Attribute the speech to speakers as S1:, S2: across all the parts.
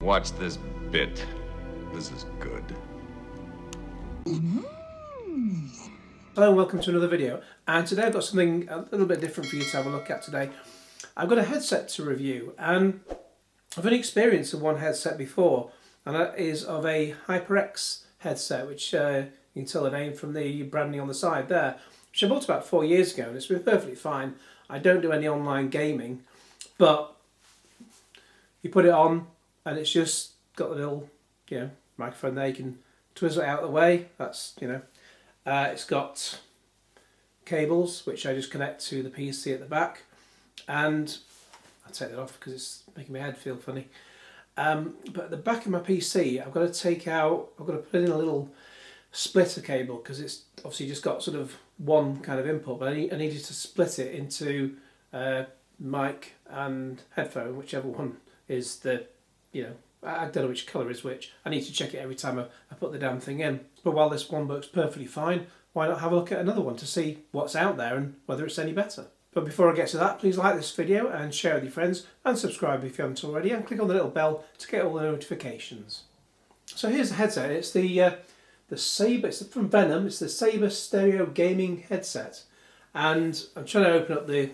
S1: Watch this bit. This is good.
S2: Hello and welcome to another video, and today I've got something a little bit different for you to have a look at today. I've got a headset to review, and I've only experienced of one headset before, and that is of a HyperX headset, which you can tell the name from the branding on the side there, which I bought about 4 years ago, and it's been perfectly fine. I don't do any online gaming, but you put it on and it's just got the little microphone there. You can twizzle it out of the way. That's it's got cables which I just connect to the PC at the back, and I'll take that off because it's making my head feel funny. But at the back of my PC, I've got to put in a little splitter cable because it's obviously just got sort of one kind of input, but I needed to split it into mic and headphone, whichever one is the, I don't know which colour is which. I need to check it every time I put the damn thing in. But while this one works perfectly fine, why not have a look at another one to see what's out there and whether it's any better. But before I get to that, please like this video and share with your friends, and subscribe if you haven't already, and click on the little bell to get all the notifications. So here's the headset. It's the Sabre. It's from Venom. It's the Sabre stereo gaming headset, and I'm trying to open up the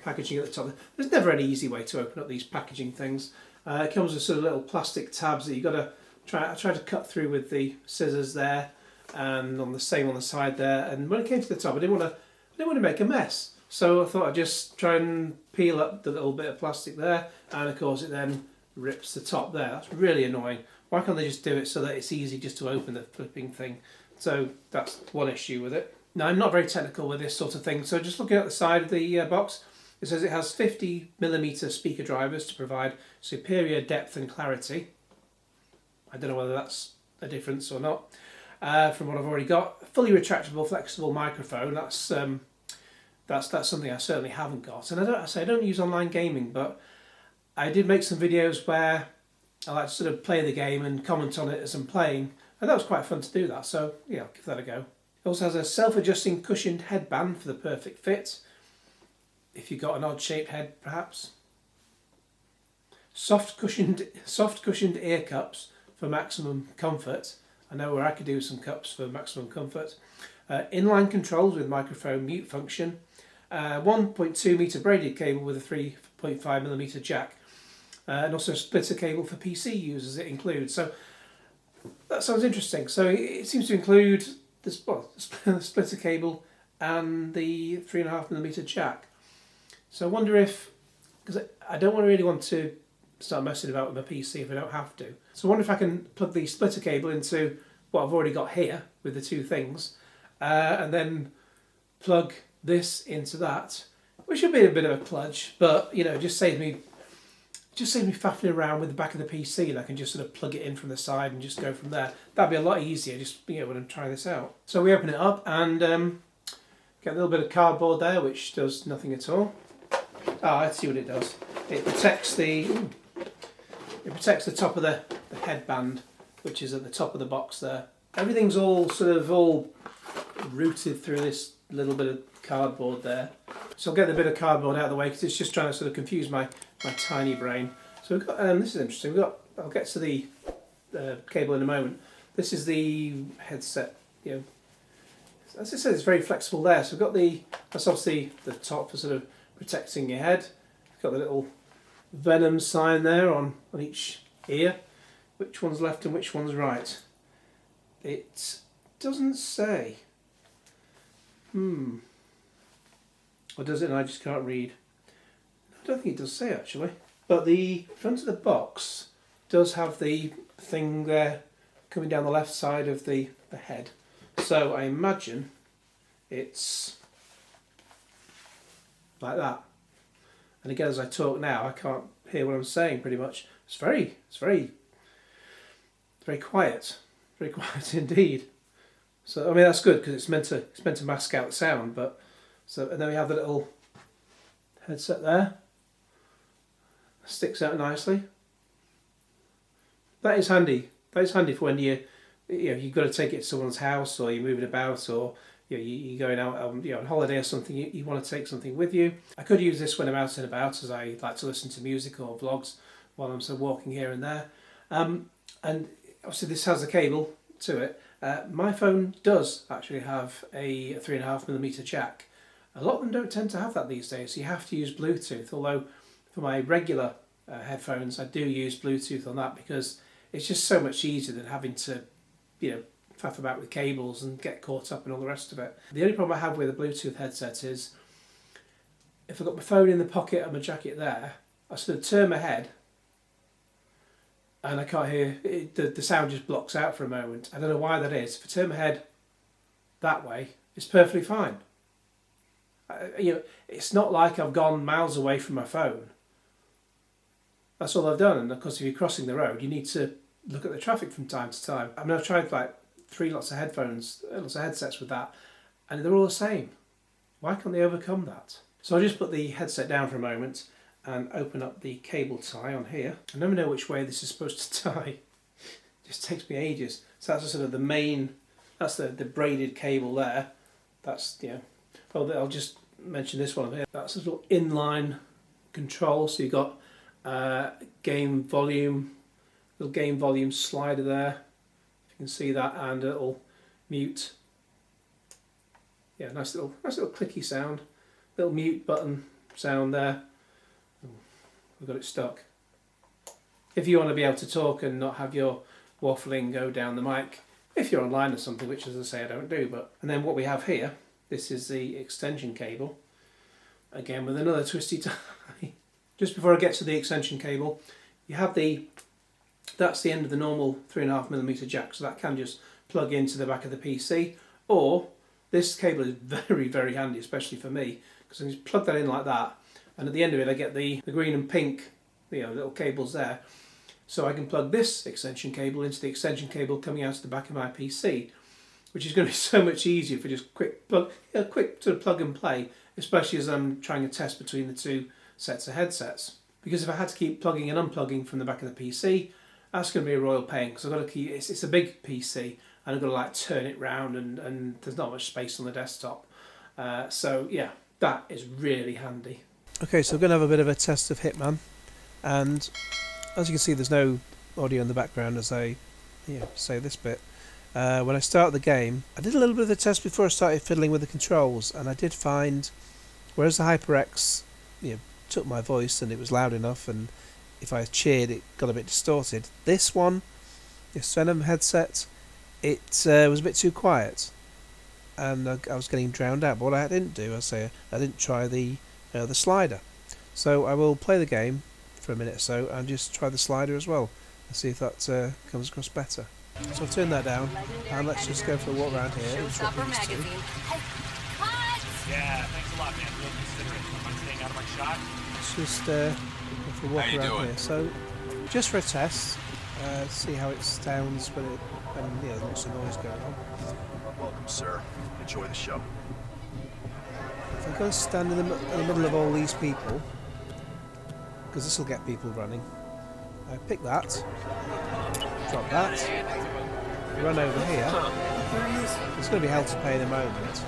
S2: packaging at the top. There's never any easy way to open up these packaging things. It comes with sort of little plastic tabs that you've got to try. I tried to cut through with the scissors there, and on the side there. And when it came to the top, I didn't want to make a mess, so I thought I'd just try and peel up the little bit of plastic there, and of course it then rips the top there. That's really annoying. Why can't they just do it so that it's easy just to open the flipping thing? So that's one issue with it. Now, I'm not very technical with this sort of thing, so just looking at the side of the box, it says it has 50mm speaker drivers to provide superior depth and clarity. I don't know whether that's a difference or not from what I've already got. Fully retractable, flexible microphone. That's something I certainly haven't got. And I don't use online gaming, but I did make some videos where I like to sort of play the game and comment on it as I'm playing, and that was quite fun to do that. So yeah, I'll give that a go. It also has a self-adjusting cushioned headband for the perfect fit, if you've got an odd-shaped head, perhaps. Soft cushioned ear cups for maximum comfort. I know where I could do some cups for maximum comfort. Inline controls with microphone mute function. 1.2 metre braided cable with a 3.5mm jack. And also a splitter cable for PC users it includes. So that sounds interesting. So it seems to include the splitter cable and the 3.5mm jack. So I wonder if, because I don't really want to start messing about with my PC if I don't have to. So I wonder if I can plug the splitter cable into what I've already got here with the two things, and then plug this into that, which would be a bit of a kludge, but just save me faffing around with the back of the PC, and I can just sort of plug it in from the side and just go from there. That'd be a lot easier just when I'm trying this out. So we open it up and get a little bit of cardboard there, which does nothing at all. Oh, let's see what it does. It protects the top of the headband, which is at the top of the box there. Everything's all routed through this little bit of cardboard there. So I'll get the bit of cardboard out of the way because it's just trying to sort of confuse my tiny brain. So we've got this is interesting. I'll get to the cable in a moment. This is the headset. As I said, it's very flexible there. So we've got that's obviously the top for sort of protecting your head. You've got the little Venom sign there on each ear. Which one's left and which one's right? It doesn't say. Or does it and I just can't read? I don't think it does say actually. But the front of the box does have the thing there coming down the left side of the head. So I imagine it's like that. And again, as I talk now, I can't hear what I'm saying pretty much. It's very quiet. Very quiet indeed. So I mean that's good because it's meant to mask out the sound. But and then we have the little headset there. Sticks out nicely. That is handy. That is handy for when you've got to take it to someone's house, or you're moving about, or you're going out on holiday or something. You want to take something with you. I could use this when I'm out and about, as I like to listen to music or vlogs while I'm walking here and there. And obviously this has a cable to it. My phone does actually have a 3.5mm jack. A lot of them don't tend to have that these days, so you have to use Bluetooth, although for my regular headphones I do use Bluetooth on that because it's just so much easier than having to, faff about with cables and get caught up and all the rest of it. The only problem I have with a Bluetooth headset is if I've got my phone in the pocket of my jacket there, I sort of turn my head and I can't hear, the sound just blocks out for a moment. I don't know why that is. If I turn my head that way, it's perfectly fine. It's not like I've gone miles away from my phone. That's all I've done. And of course, if you're crossing the road, you need to look at the traffic from time to time. I mean, I've tried like 3 lots of headsets with that, and they're all the same. Why can't they overcome that? So I'll just put the headset down for a moment and open up the cable tie on here. I never know which way this is supposed to tie. It just takes me ages. So that's sort of the main, that's the braided cable there. That's, well, I'll just mention this one here. That's a little inline control. So you've got game volume, little game volume slider there. You can see that, and a little mute. Yeah, nice little clicky sound. Little mute button sound there. We've got it stuck. If you want to be able to talk and not have your waffling go down the mic, if you're online or something, which as I say I don't do, and then what we have here, this is the extension cable, again with another twisty tie. Just before I get to the extension cable, you have that's the end of the normal 3.5mm jack, so that can just plug into the back of the PC, or this cable is very, very handy, especially for me, because I can just plug that in like that, and at the end of it I get the green and pink little cables there, so I can plug this extension cable into the extension cable coming out of the back of my PC, which is going to be so much easier for just quick sort of plug and play, especially as I'm trying a test between the two sets of headsets. Because if I had to keep plugging and unplugging from the back of the PC, that's going to be a royal pain, because I've got to keep, it's a big PC and I've got to like turn it round, and there's not much space on the desktop. So yeah, that is really handy. Okay, so we're going to have a bit of a test of Hitman, and as you can see there's no audio in the background as I say this bit. When I start the game, I did a little bit of the test before I started fiddling with the controls, and I did find, whereas the HyperX took my voice and it was loud enough, and if I cheered it got a bit distorted, this Venom headset, it was a bit too quiet, and I was getting drowned out. But what I didn't do, I didn't try the slider. So I will play the game for a minute or so and just try the slider as well and see if that comes across better. So I'll turn that down and let's just go for a walk around here.
S3: Yeah, thanks a lot, man. Real considerate. I'm staying out of my shot.
S2: Let's just go for a walk around here. So just for a test, see how it sounds when there's lots of noise going on.
S4: Welcome, sir. Enjoy the show.
S2: If I go and stand in the middle of all these people, because this will get people running, I pick that, drop that, run over here. It's going to be hell to pay in a moment.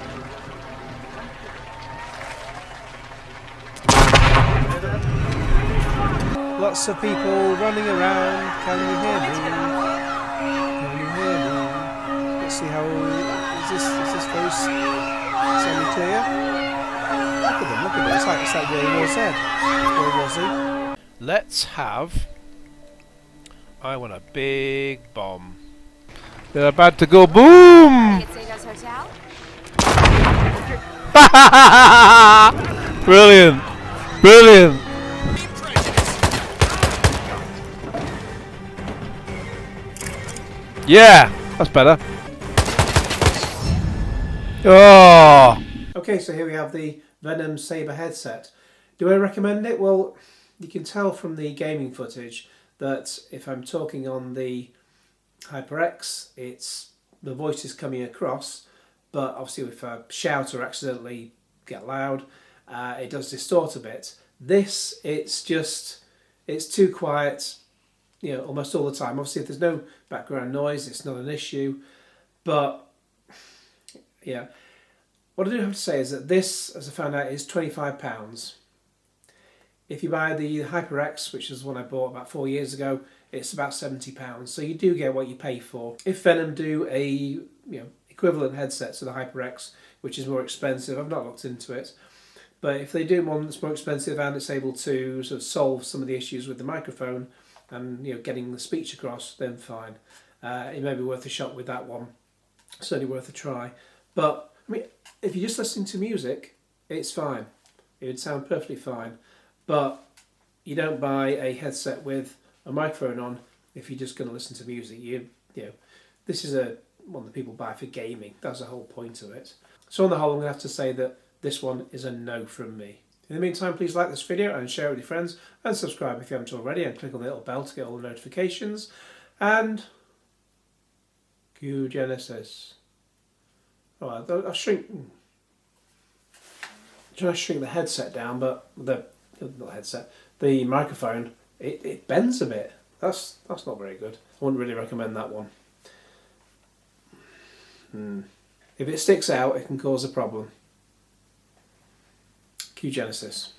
S2: Lots of people running around. Can you hear me? Can you hear me? Let's see how is this very semi-clear? Look at them. It's like World War Z. Where was he? Let's have. I want a big bomb. They're about to go boom! Brilliant! Brilliant! Yeah, that's better. Oh! Okay, so here we have the Venom Sabre headset. Do I recommend it? Well, you can tell from the gaming footage that if I'm talking on the HyperX, the voice is coming across, but obviously if I shout or accidentally get loud, it does distort a bit. This, it's too quiet, almost all the time. Obviously if there's no background noise, it's not an issue, but yeah. What I do have to say is that this, as I found out, is £25. If you buy the HyperX, which is one I bought about 4 years ago, it's about £70. So you do get what you pay for. If Venom do a equivalent headset to the HyperX, which is more expensive, I've not looked into it, but if they do one that's more expensive and it's able to sort of solve some of the issues with the microphone and getting the speech across, then fine. It may be worth a shot with that one. Certainly worth a try. But I mean, if you're just listening to music, it's fine. It would sound perfectly fine. But you don't buy a headset with a microphone on if you're just going to listen to music. This is one that people buy for gaming. That's the whole point of it. So on the whole, I'm going to have to say that this one is a no from me. In the meantime, please like this video and share it with your friends, and subscribe if you haven't already, and click on the little bell to get all the notifications. And Q Genesis. Oh, I'll shrink. Try to shrink the headset down, but the microphone, it bends a bit. That's not very good. I wouldn't really recommend that one. If it sticks out, it can cause a problem. Q Genesis.